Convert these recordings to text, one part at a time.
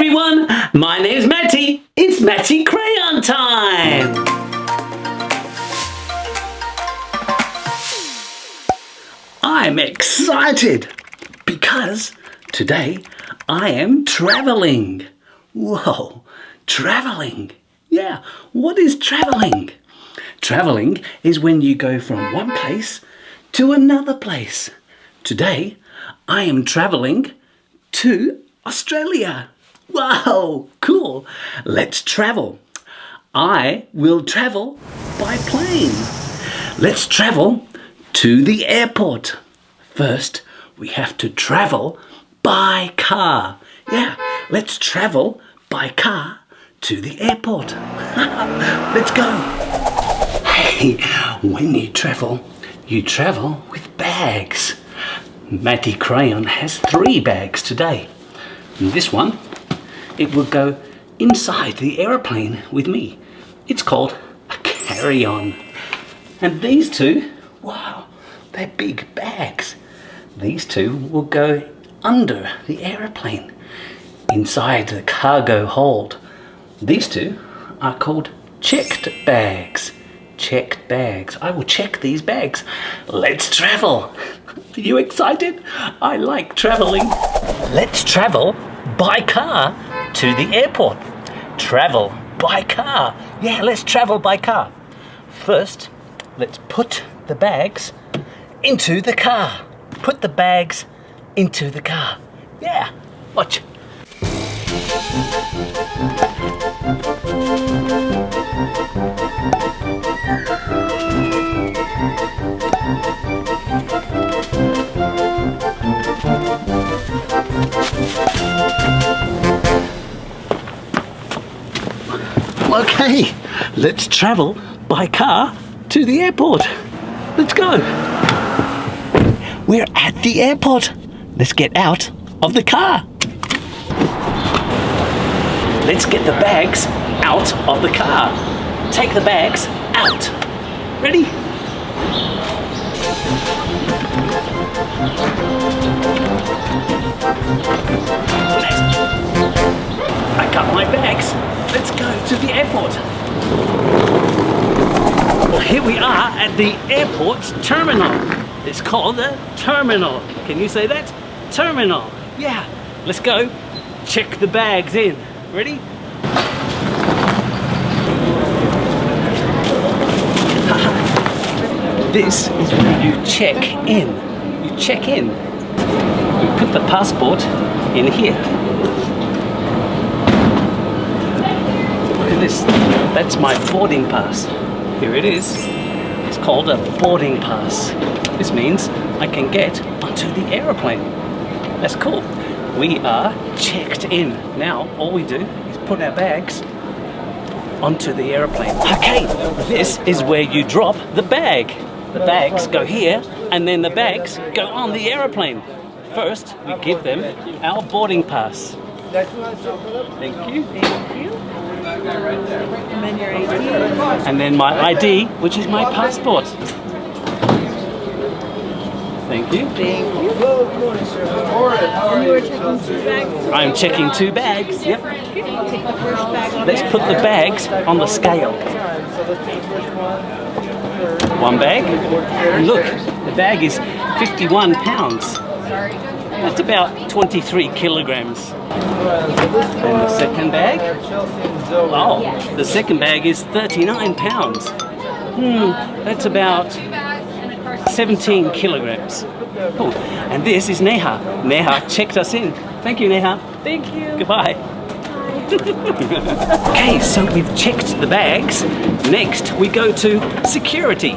everyone, my name's Matty. It's Matty Crayon time. I'm excited because today I am traveling. Whoa, traveling. Yeah, what is traveling? Traveling is when you go from one place to another place. Today I am traveling to Australia. Wow, cool. Let's travel. I will travel by plane. Let's travel to the airport. First, we have to travel by car. Yeah, let's travel by car to the airport. Let's go. Hey, when you travel with bags. Matty Crayon has 3 bags today. And this one, it will go inside the airplane with me. It's called a carry-on. And these 2, wow, they're big bags. These 2 will go under the airplane, inside the cargo hold. These 2 are called checked bags. Checked bags. I will check these bags. Let's travel. Are you excited? I like traveling. Let's travel by car to the airport. Travel by car. Yeah, let's travel by car. First, let's put the bags into the car. Put the bags into the car. Yeah, watch. Okay, let's travel by car to the airport. Let's go. We're at the airport. Let's get out of the car. Let's get the bags out of the car. Take the bags out. Ready? Pack up my bags. Let's go to the airport. Well, here we are at the airport terminal. It's called a terminal. Can you say that? Terminal. Yeah. Let's go. Check the bags in. Ready? This is where you check in. You check in. You put the passport in here. Look at this. That's my boarding pass. Here it is. It's called a boarding pass. This means I can get onto the aeroplane. That's cool. We are checked in. Now all we do is put our bags onto the aeroplane. Okay, this is where you drop the bag. The bags go here and then the bags go on the aeroplane. First, we give them our boarding pass. Thank you. Thank you. And then your ID. And then my ID, which is my passport. Thank you. Thank you. And you were checking 2 bags? I'm checking 2 bags. Yep. Take the first bag on Let's there. put the bags on the scale. 1 bag. And look, the bag is 51 pounds. That's about 23 kilograms. And the second bag? Oh, the second bag is 39 pounds. That's about 17 kilograms. Cool. And this is Neha. Neha checked us in. Thank you, Neha. Thank you. Goodbye. Okay, so we've checked the bags. Next, we go to security.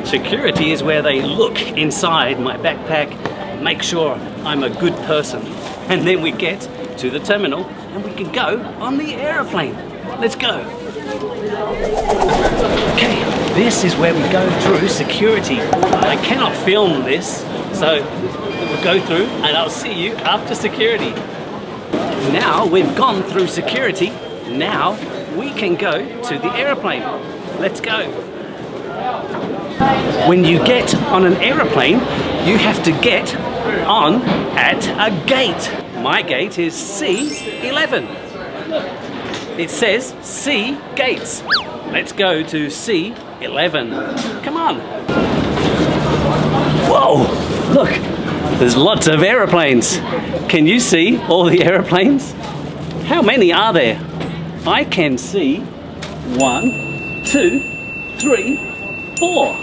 Security is where they look inside my backpack, make sure I'm a good person. And then we get to the terminal and we can go on the aeroplane. Let's go. Okay, this is where we go through security. I cannot film this, so we'll go through and I'll see you after security. Now we've gone through security, now we can go to the aeroplane. Let's go. When you get on an aeroplane, you have to get on at a gate. My gate is C11. It says C gates. Let's go to C11. Come on. Whoa, look, there's lots of aeroplanes. Can you see all the aeroplanes? How many are there? I can see 1, 2, 3, 4.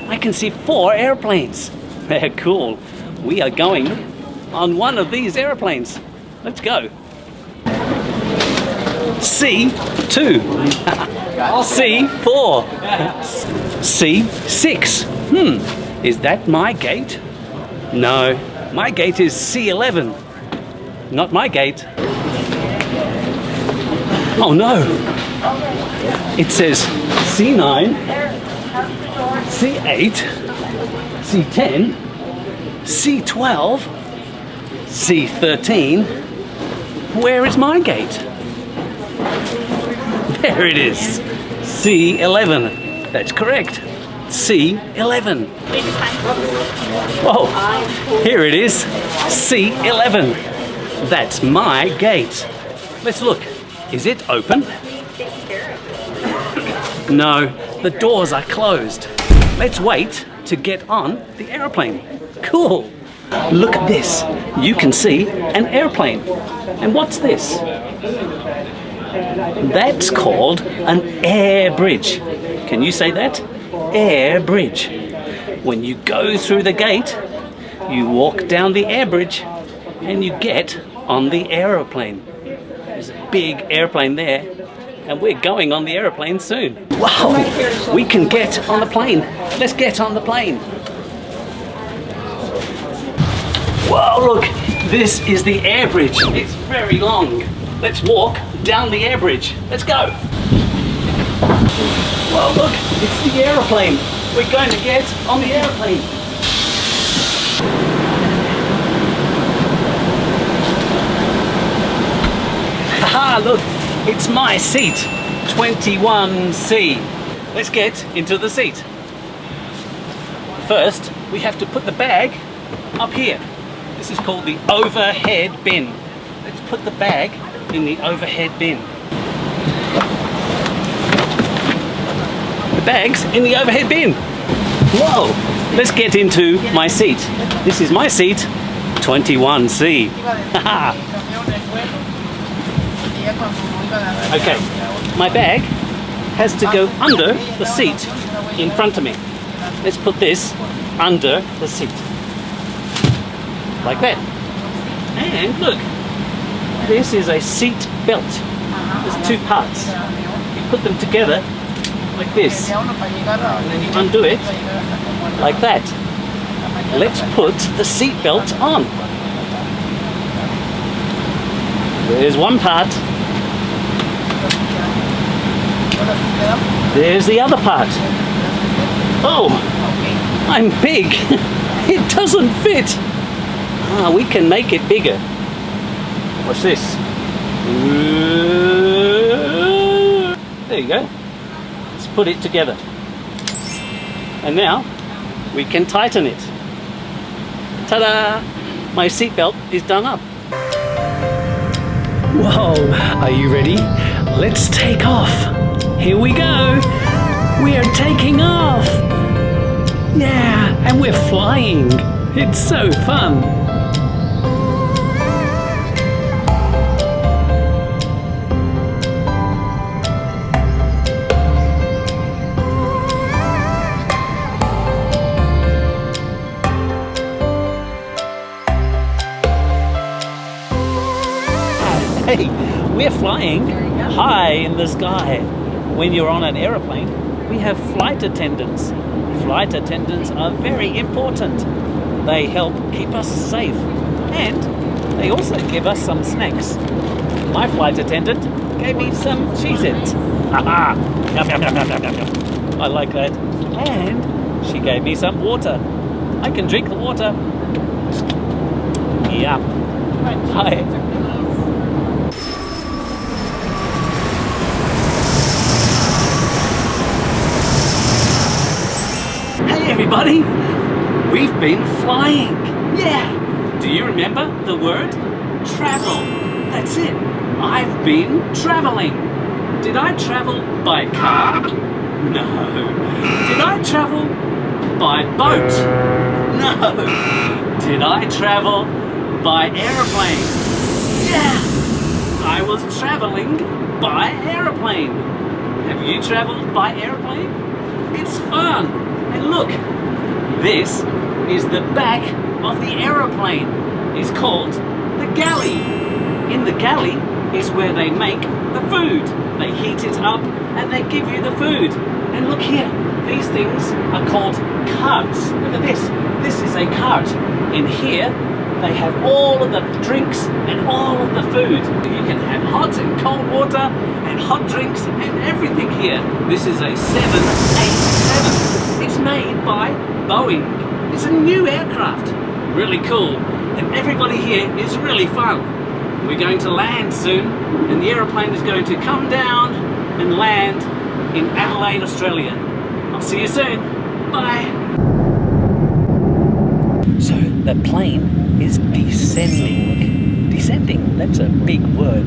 I can see 4 airplanes. They're cool. We are going on one of these airplanes. Let's go. C2, C4, C6. Is that my gate? No, my gate is C11. Not my gate. Oh no! It says C9, C8, C10, C12, C13. Where is my gate? There it is. C11. That's correct. C11. Whoa, here it is. C11. That's my gate. Let's look. Is it open? No, the doors are closed. Let's wait to get on the airplane. Cool. Look at this. You can see an airplane. And what's this? That's called an air bridge. Can you say that? Air bridge. When you go through the gate, you walk down the air bridge and you get on the aeroplane. There's a big airplane there and we're going on the aeroplane soon. Wow, we can get on the plane. Let's get on the plane. Whoa, look, this is the air bridge. It's very long. Let's walk down the air bridge. Let's go. Whoa, look, it's the aeroplane. We're going to get on the airplane. Haha, look, it's my seat, 21C. Let's get into the seat. First, we have to put the bag up here. This is called the overhead bin. Let's put the bag in the overhead bin. The bag's in the overhead bin. Whoa! Let's get into my seat. This is my seat, 21C. Okay, my bag has to go under the seat in front of me. Let's put this under the seat. Like that. And look, this is a seat belt. There's 2 parts. You put them together like this, and then you undo it like that. Let's put the seat belt on. There's one part. There's the other part. Oh, I'm big. It doesn't fit. We can make it bigger. Watch this. There you go. Let's put it together. And now we can tighten it. Ta-da! My seatbelt is done up. Whoa, are you ready? Let's take off. Here we go. We are taking off. Yeah, and we're flying. It's so fun. Hey, we're flying high in the sky. When you're on an aeroplane, we have flight attendants. Flight attendants are very important. They help keep us safe and they also give us some snacks. My flight attendant gave me some Cheez-Its. Haha! Yum, yum, yum, yum, yum, yum. I like that. And she gave me some water. I can drink the water. Yeah. Hi. Hey everybody, we've been flying. Yeah. Do you remember the word travel? That's it. I've been traveling. Did I travel by car? No. Did I travel by boat? No. Did I travel by airplane? Yeah. I was traveling by airplane. Have you traveled by airplane? It's fun. And look, this is the back of the aeroplane. It's called the galley. In the galley is where they make the food. They heat it up and they give you the food. And look here, these things are called carts. Look at this. This is a cart. In here, they have all of the drinks and all of the food. You can have hot and cold water and hot drinks and everything here. This is a 787. It's made by Boeing. It's a new aircraft. Really cool. And everybody here is really fun. We're going to land soon, and the aeroplane is going to come down and land in Adelaide, Australia. I'll see you soon. Bye. So the plane is descending. Descending, that's a big word.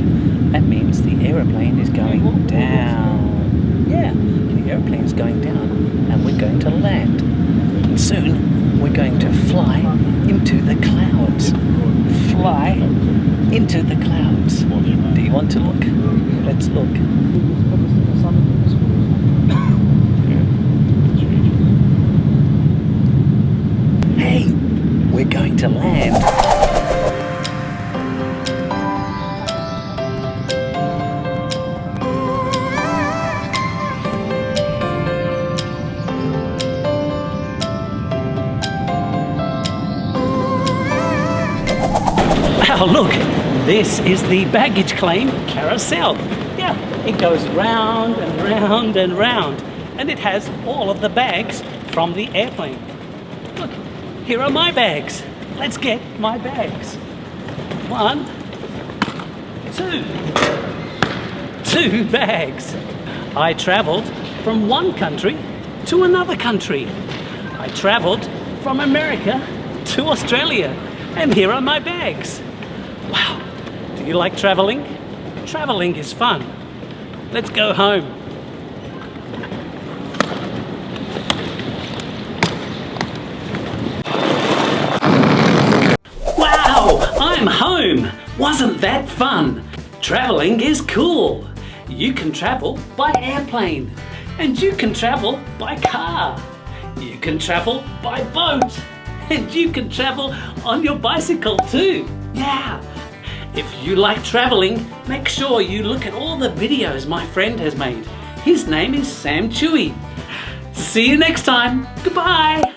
That means the aeroplane is going down. Yeah, the aeroplane is going down, and we're going to land. And soon we're going to fly into the clouds. Fly into the clouds. Do you want to look? Let's look. Hey, we're going to land. Wow, look, this is the baggage claim carousel. Yeah, it goes round and round and round, and it has all of the bags from the airplane. Look, here are my bags. Let's get my bags. 1, 2. 2 bags. I traveled from one country to another country. I traveled from America to Australia, and here are my bags. Wow, do you like traveling? Traveling is fun. Let's go home. Wow, I'm home. Wasn't that fun? Traveling is cool. You can travel by airplane, and you can travel by car. You can travel by boat, and you can travel on your bicycle too. Yeah. If you like traveling, make sure you look at all the videos my friend has made. His name is Sam Chewy. See you next time. Goodbye.